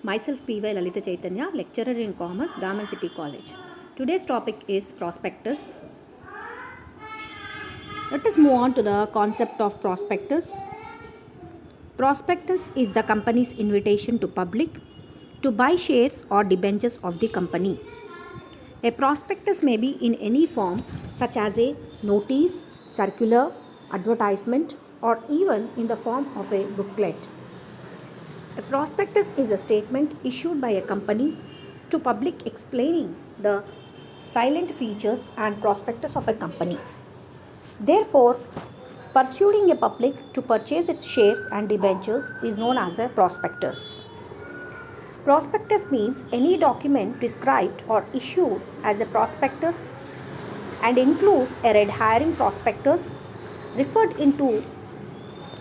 Myself P.Y. Lalita Chaitanya, lecturer in Commerce, Government City College. Today's topic is prospectus. Let us move on to the concept of prospectus. Prospectus is the company's invitation to public to buy shares or debentures of the company. A prospectus may be in any form such as a notice, circular, advertisement, or even in the form of a booklet. A prospectus is a statement issued by a company to public explaining the silent features and prospectus of a company. Therefore, persuading a public to purchase its shares and debentures is known as a prospectus. Prospectus means any document described or issued as a prospectus and includes a red herring prospectus referred into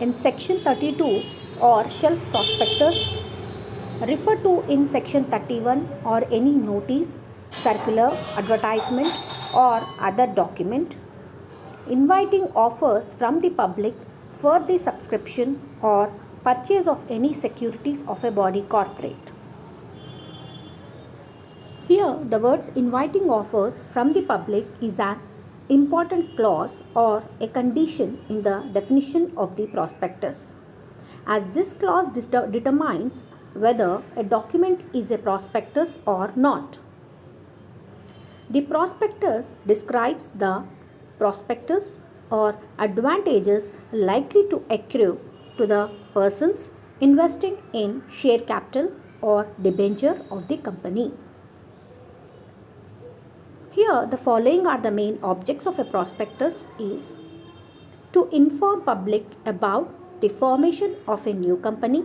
in section 32 or shelf prospectus referred to in section 31 or any notice, circular, advertisement or other document inviting offers from the public for the subscription or purchase of any securities of a body corporate. Here, the words inviting offers from the public is an important clause or a condition in the definition of the prospectus, as this clause determines whether a document is a prospectus or not. The prospectus describes the prospectus or advantages likely to accrue to the persons investing in share capital or debenture of the company. Here, the following are the main objects of a prospectus is to inform public about the formation of a new company,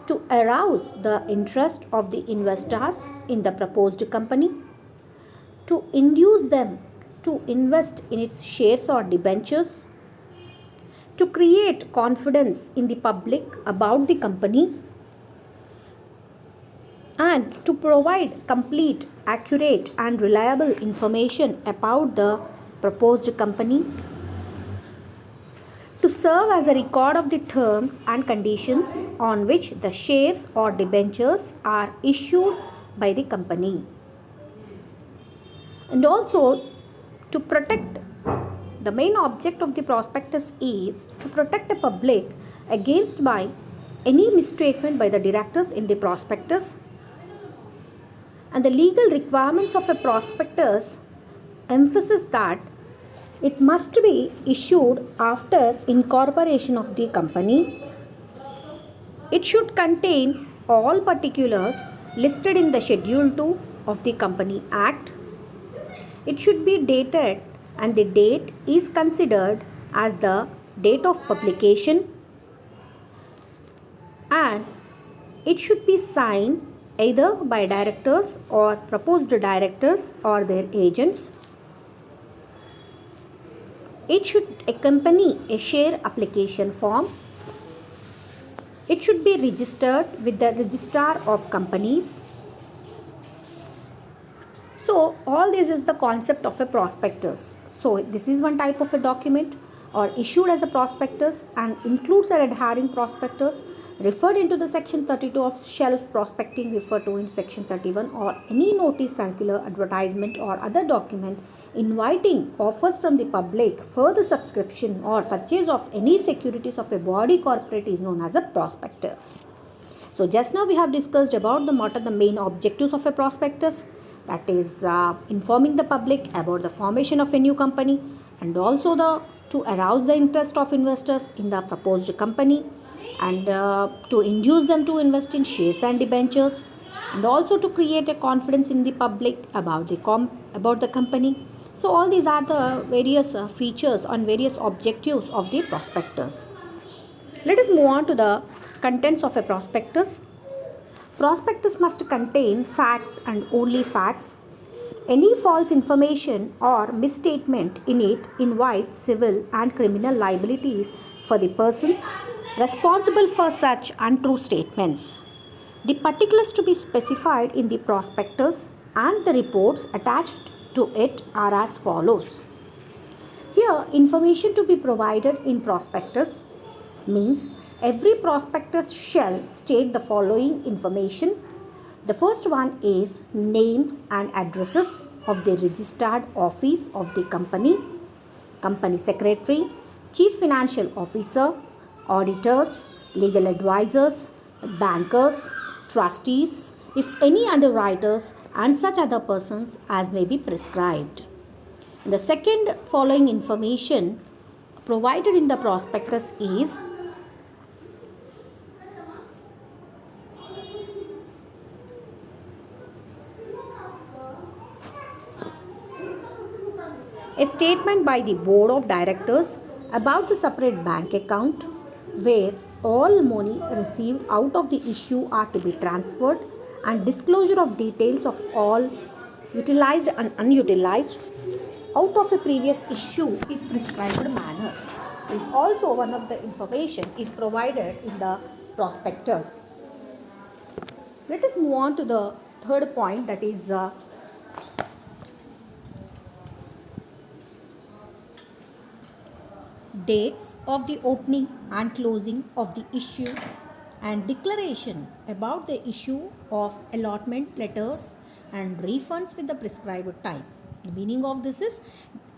to arouse the interest of the investors in the proposed company, to induce them to invest in its shares or debentures, to create confidence in the public about the company, and to provide complete, accurate, and reliable information about the proposed company, to serve as a record of the terms and conditions on which the shares or debentures are issued by the company, and also to protect. The main object of the prospectus is to protect the public against by any misstatement by the directors in the prospectus, and the legal requirements of a prospectus emphasize that it must be issued after incorporation of the company. It should contain all particulars listed in the Schedule 2 of the Company Act. It should be dated and the date is considered as the date of publication, and it should be signed either by directors or proposed directors or their agents. It should accompany a share application form. It should be registered with the Registrar of Companies. So, all this is the concept of a prospectus. So, this is one type of a document or issued as a prospectus and includes a red herring prospectus referred into the section 32 of shelf prospecting referred to in section 31 or any notice, circular, advertisement or other document inviting offers from the public for the subscription or purchase of any securities of a body corporate is known as a prospectus. So just now we have discussed about what are the main objectives of a prospectus, that is informing the public about the formation of a new company and also to arouse the interest of investors in the proposed company and to induce them to invest in shares and debentures and also to create a confidence in the public about the company. So all these are the various features and various objectives of the prospectus. Let us move on to the contents of a prospectus. Prospectus must contain facts and only facts. Any false information or misstatement in it invites civil and criminal liabilities for the persons responsible for such untrue statements. The particulars to be specified in the prospectus and the reports attached to it are as follows. Here, information to be provided in prospectus: Means every prospectus shall state the following information. The first one is names and addresses of the registered office of the company, company secretary, chief financial officer, auditors, legal advisors, bankers, trustees, if any underwriters and such other persons as may be prescribed. The second following information provided in the prospectus is a statement by the board of directors about the separate bank account where all monies received out of the issue are to be transferred, and disclosure of details of all utilized and unutilized out of a previous issue is prescribed manner. Is also one of the information is provided in the prospectus. Let us move on to the third point, that is dates of the opening and closing of the issue and declaration about the issue of allotment letters and refunds with the prescribed time. The meaning of this is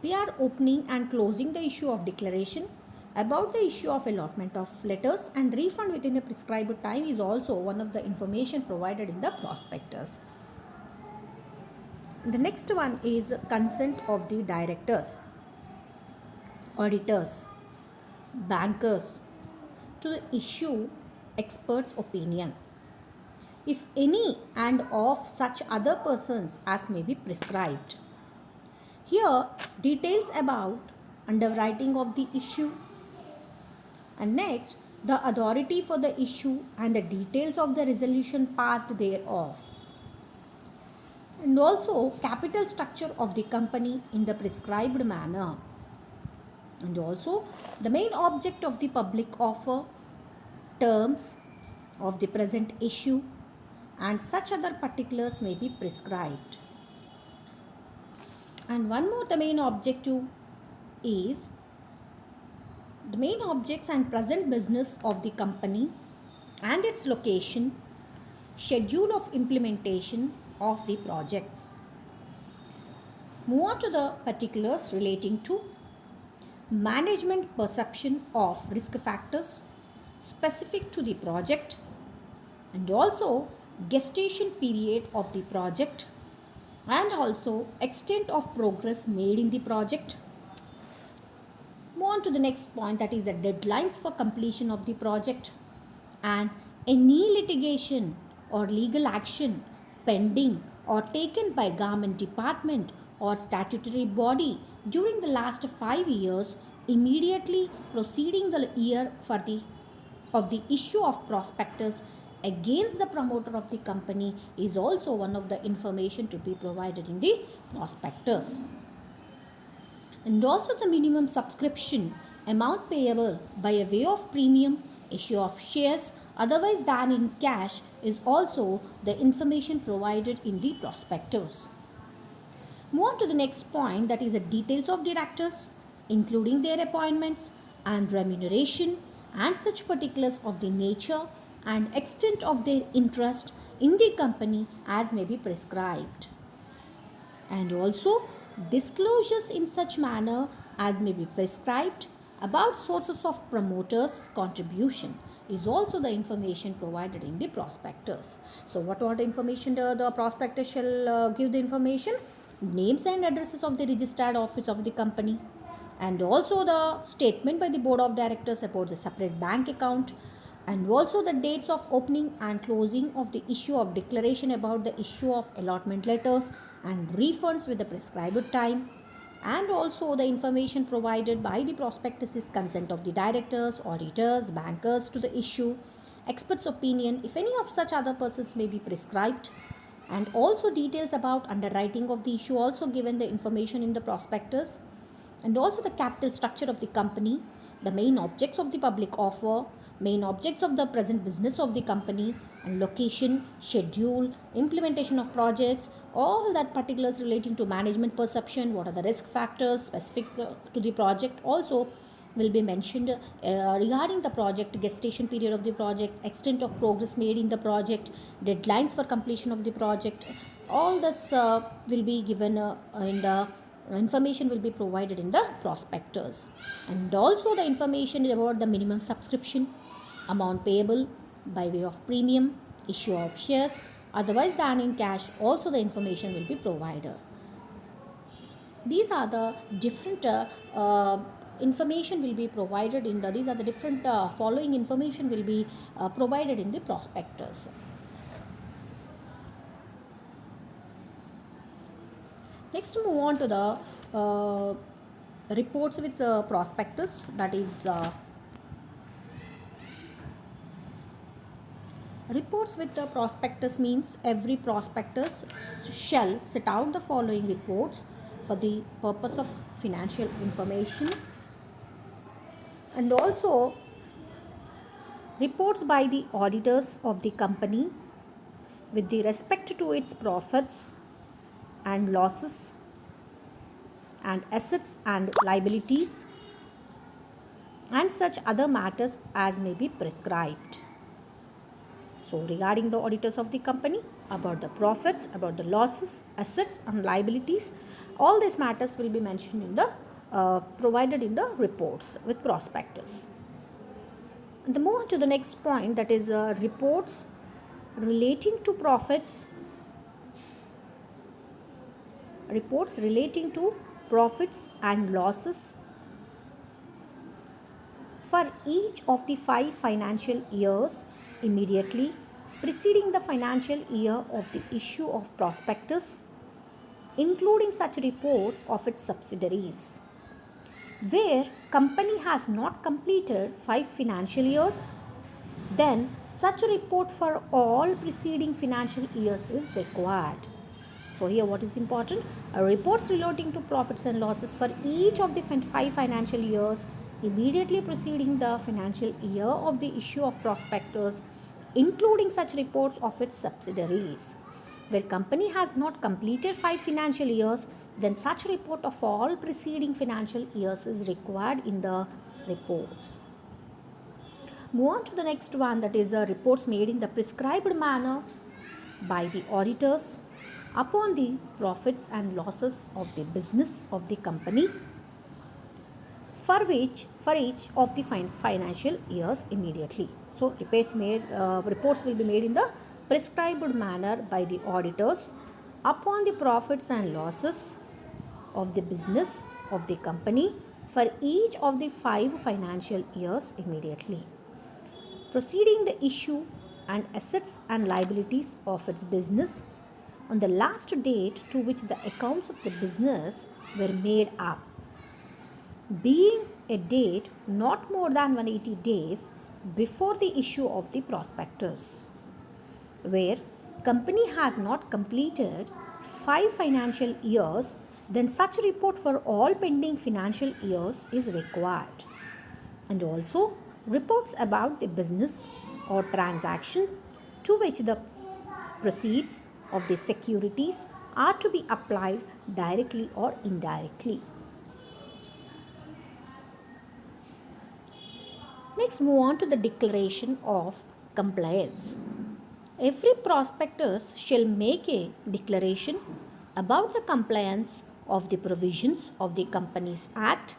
we are opening and closing the issue of declaration about the issue of allotment of letters and refund within a prescribed time is also one of the information provided in the prospectus. The next one is consent of the directors, auditors, bankers to the issue expert's opinion, if any and of such other persons as may be prescribed. Here details about underwriting of the issue, and next the authority for the issue and the details of the resolution passed thereof, and also capital structure of the company in the prescribed manner, and also the main object of the public offer, terms of the present issue, and such other particulars may be prescribed. And one more, the main objective is the main objects and present business of the company and its location, schedule of implementation of the projects. Move on to the particulars relating to management perception of risk factors specific to the project, and also gestation period of the project, and also extent of progress made in the project. Move on to the next point, that is the deadlines for completion of the project and any litigation or legal action pending or taken by government department or statutory body during the last 5 years immediately preceding the year of the issue of prospectus against the promoter of the company is also one of the information to be provided in the prospectus. And also the minimum subscription amount payable by a way of premium, issue of shares otherwise than in cash is also the information provided in the prospectus. Move on to the next point, that is the details of directors, including their appointments and remuneration and such particulars of the nature and extent of their interest in the company as may be prescribed. And also disclosures in such manner as may be prescribed about sources of promoters' contribution is also the information provided in the prospectus. So what information the prospectus shall give the information? Names and addresses of the registered office of the company, and also the statement by the board of directors about the separate bank account, and also the dates of opening and closing of the issue of declaration about the issue of allotment letters and refunds with the prescribed time, and also the information provided by the prospectus is consent of the directors, auditors, bankers to the issue, expert's opinion if any of such other persons may be prescribed, and also details about underwriting of the issue also given the information in the prospectus, and also the capital structure of the company, the main objects of the public offer, main objects of the present business of the company, and location, schedule, implementation of projects, all that particulars relating to management perception, what are the risk factors specific to the project, also will be mentioned regarding the project, gestation period of the project, extent of progress made in the project, deadlines for completion of the project. All this will be given in the information will be provided in the prospectus. And also the information about the minimum subscription, amount payable by way of premium, issue of shares otherwise than in cash, also the information will be provided. These are the different information will be provided in the, these are the different following information will be provided in the prospectus. Next, move on to the reports with prospectus, that is reports with the prospectus means every prospectus shall set out the following reports for the purpose of financial information, and also reports by the auditors of the company with the respect to its profits and losses and assets and liabilities and such other matters as may be prescribed. So regarding the auditors of the company, about the profits, about the losses, assets and liabilities, all these matters will be mentioned in the provided in the reports with prospectus. And the move on to the next point, that is reports relating to profits, and losses for each of the 5 financial years immediately preceding the financial year of the issue of prospectus, including such reports of its subsidiaries. Where company has not completed 5 financial years, then such a report for all preceding financial years is required. So here what is important? Reports relating to profits and losses for each of the 5 financial years immediately preceding the financial year of the issue of prospectus, including such reports of its subsidiaries. Where company has not completed 5 financial years, then such report of all preceding financial years is required in the reports. Move on to the next one, that is reports made in the prescribed manner by the auditors upon the profits and losses of the business of the company for each of the financial years immediately. So reports will be made in the prescribed manner by the auditors upon the profits and losses of the business of the company for each of the 5 financial years immediately preceding the issue and assets and liabilities of its business on the last date to which the accounts of the business were made up, being a date not more than 180 days before the issue of the prospectus. Where company has not completed 5 financial years, then such a report for all pending financial years is required. And also reports about the business or transaction to which the proceeds of the securities are to be applied directly or indirectly. Next, move on to the declaration of compliance. Every prospectus shall make a declaration about the compliance of the provisions of the Companies Act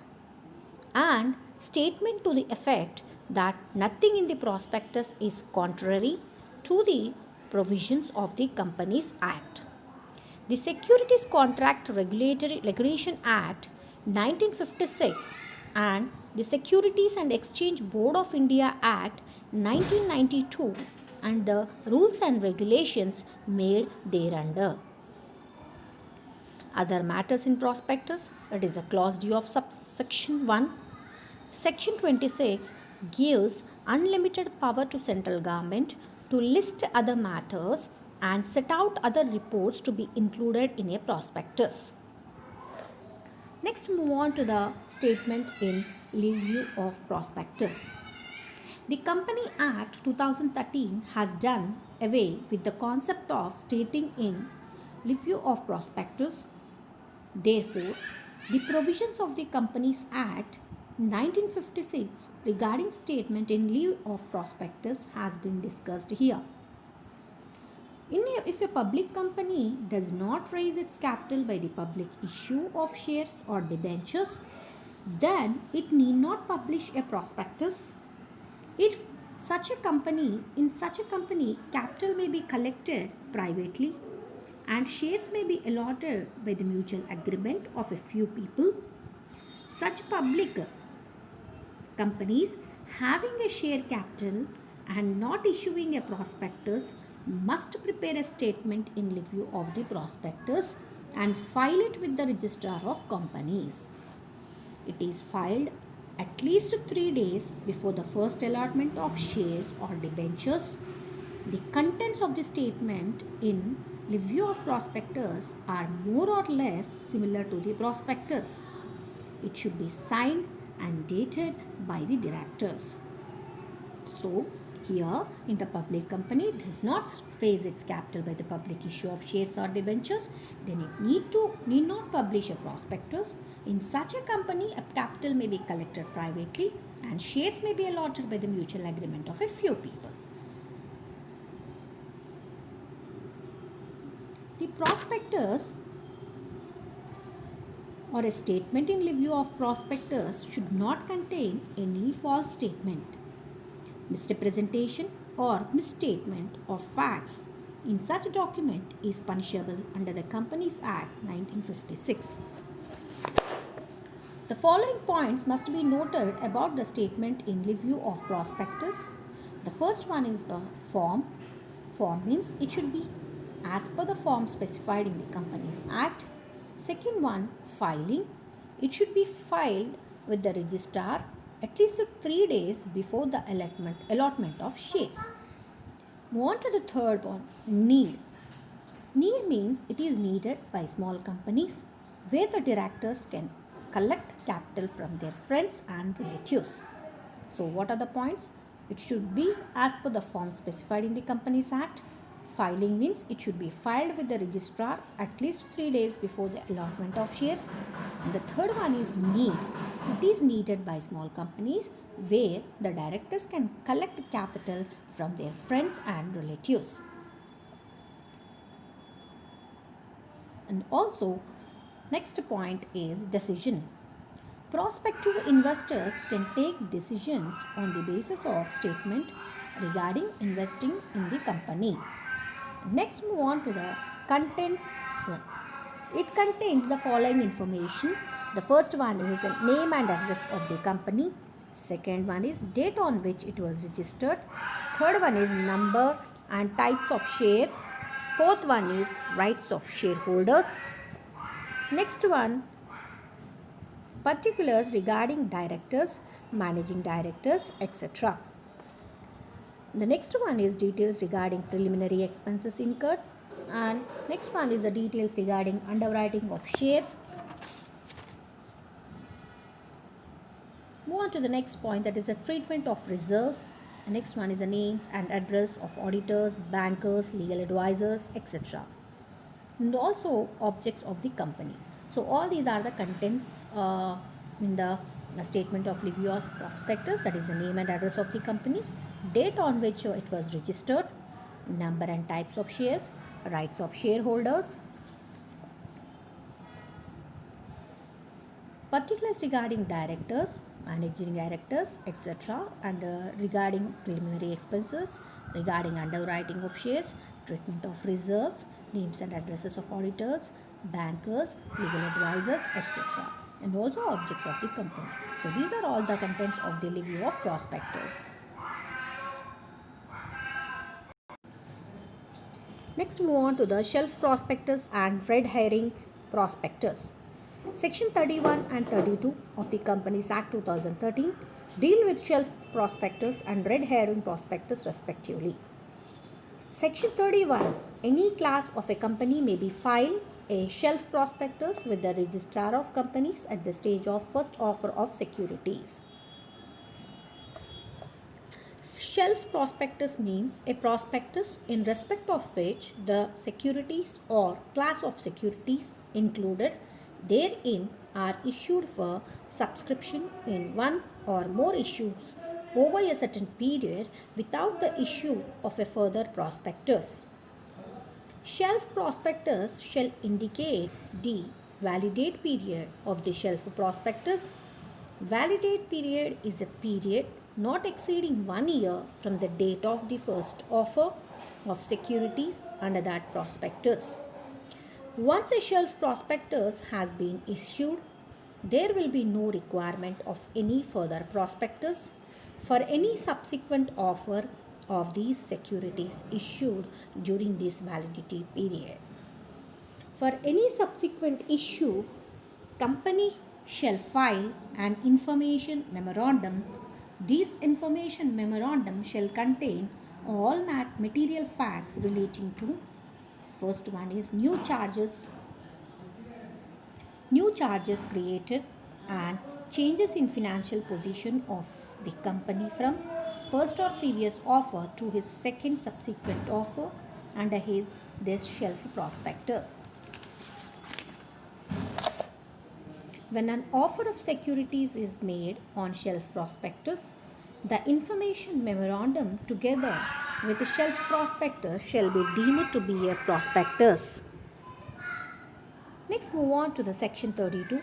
and statement to the effect that nothing in the prospectus is contrary to the provisions of the Companies Act. The Securities Contract Regulation Act 1956 and the Securities and Exchange Board of India Act 1992 and the rules and regulations made thereunder. Other matters in prospectus, that is a clause D of subsection 1. Section 26 gives unlimited power to central government to list other matters and set out other reports to be included in a prospectus. Next, move on to the statement in lieu of prospectus. The Company Act 2013 has done away with the concept of stating in lieu of prospectus. Therefore, the provisions of the Companies Act 1956 regarding statement in lieu of prospectus has been discussed here. If a public company does not raise its capital by the public issue of shares or debentures, then it need not publish a prospectus. If in such a company, capital may be collected privately and shares may be allotted by the mutual agreement of a few people. Such public companies having a share capital and not issuing a prospectus must prepare a statement in lieu of the prospectus and file it with the registrar of companies. It is filed at least 3 days before the first allotment of shares or debentures. The contents of the statement in lieu of prospectus are more or less similar to the prospectus. It should be signed and dated by the directors. So, here in the public company does not raise its capital by the public issue of shares or debentures, then it need not publish a prospectus. In such a company, a capital may be collected privately and shares may be allotted by the mutual agreement of a few people. The prospectus or a statement in lieu of prospectus should not contain any false statement, misrepresentation or misstatement of facts in such a document is punishable under the Companies Act 1956. The following points must be noted about the statement in lieu of prospectus. The first one is the form. Form means it should be as per the form specified in the Companies Act. Second one, filing. It should be filed with the registrar at least 3 days before the allotment of shares. Move on to the third one, need. Need means it is needed by small companies where the directors can collect capital from their friends and relatives. So what are the points? It should be as per the form specified in the Companies Act. Filing means it should be filed with the registrar at least 3 days before the allotment of shares. And the third one is need. It is needed by small companies where the directors can collect capital from their friends and relatives. And also, next point is decision. Prospective investors can take decisions on the basis of statement regarding investing in the company. Next, move on to the contents. It contains the following information. The first one is a name and address of the company. Second one is date on which it was registered. Third one is number and types of shares. Fourth one is rights of shareholders. Next one, particulars regarding directors, managing directors, etc. The next one is details regarding preliminary expenses incurred, and next one is the details regarding underwriting of shares. Move on to the next point, that is the treatment of reserves. The next one is the names and address of auditors, bankers, legal advisors, etc. And also objects of the company. So all these are the contents in the statement of lieu of prospectus, that is the name and address of the company, date on which it was registered, number and types of shares, rights of shareholders, particulars regarding directors, managing directors, etc., and regarding preliminary expenses, regarding underwriting of shares, treatment of reserves, names and addresses of auditors, bankers, legal advisors, etc., and also objects of the company. So these are all the contents of the lieu of prospectus. Next, move on to the shelf prospectus and red herring prospectus. Section 31 and 32 of the Companies Act 2013 deal with shelf prospectus and red herring prospectus respectively. Section 31, any class of a company may be filed a shelf prospectus with the registrar of companies at the stage of first offer of securities. Shelf prospectus means a prospectus in respect of which the securities or class of securities included therein are issued for subscription in one or more issues over a certain period without the issue of a further prospectus. Shelf prospectus shall indicate the validate period of the shelf prospectus. Validate period is a period not exceeding 1 year from the date of the first offer of securities under that prospectus. Once a shelf prospectus has been issued, there will be no requirement of any further prospectus for any subsequent offer of these securities issued during this validity period. For any subsequent issue, company shall file an information memorandum. This information memorandum shall contain all material facts relating to first one is new charges created and changes in financial position of the company from first or previous offer to his second subsequent offer under this shelf prospectus. When an offer of securities is made on shelf prospectus, the information memorandum together with the shelf prospectus shall be deemed to be a prospectus. Next, move on to the section 32.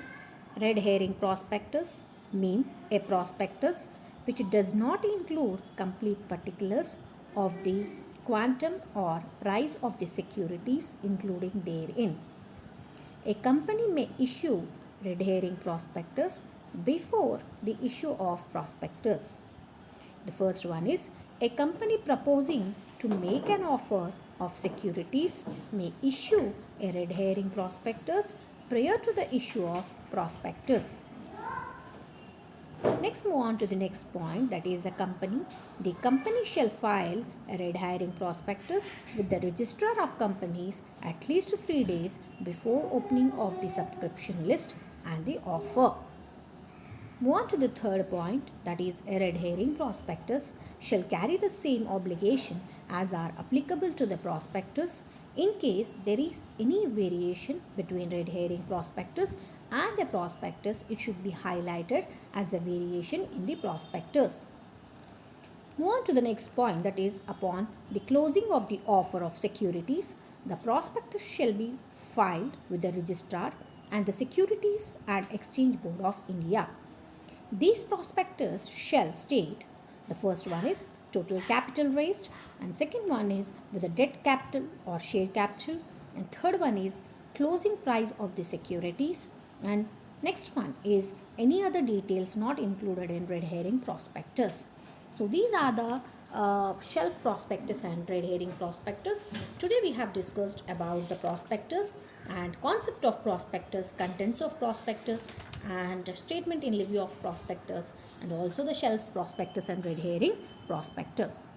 Red herring prospectus means a prospectus which does not include complete particulars of the quantum or price of the securities including therein. A company may issue red herring prospectus before the issue of prospectus. The first one is a company proposing to make an offer of securities may issue a red herring prospectus prior to the issue of prospectus. Next, move on to the next point, that is a company. The company shall file a red herring prospectus with the registrar of companies at least 3 days before opening of the subscription list and the offer. Move on to the third point, that is a red herring prospectus shall carry the same obligation as are applicable to the prospectus. In case there is any variation between red herring prospectus and the prospectus, it should be highlighted as a variation in the prospectus. Move on to the next point, that is upon the closing of the offer of securities, the prospectus shall be filed with the registrar and the Securities and Exchange Board of India. These prospectus shall state, the first one is total capital raised, and second one is with the debt capital or share capital, and third one is closing price of the securities, and next one is any other details not included in red herring prospectus. So these are the shelf prospectus and red herring prospectus. Today we have discussed about the prospectus and concept of prospectus, contents of prospectus, and statement in lieu of prospectus, and also the shelf prospectus and red herring prospectus.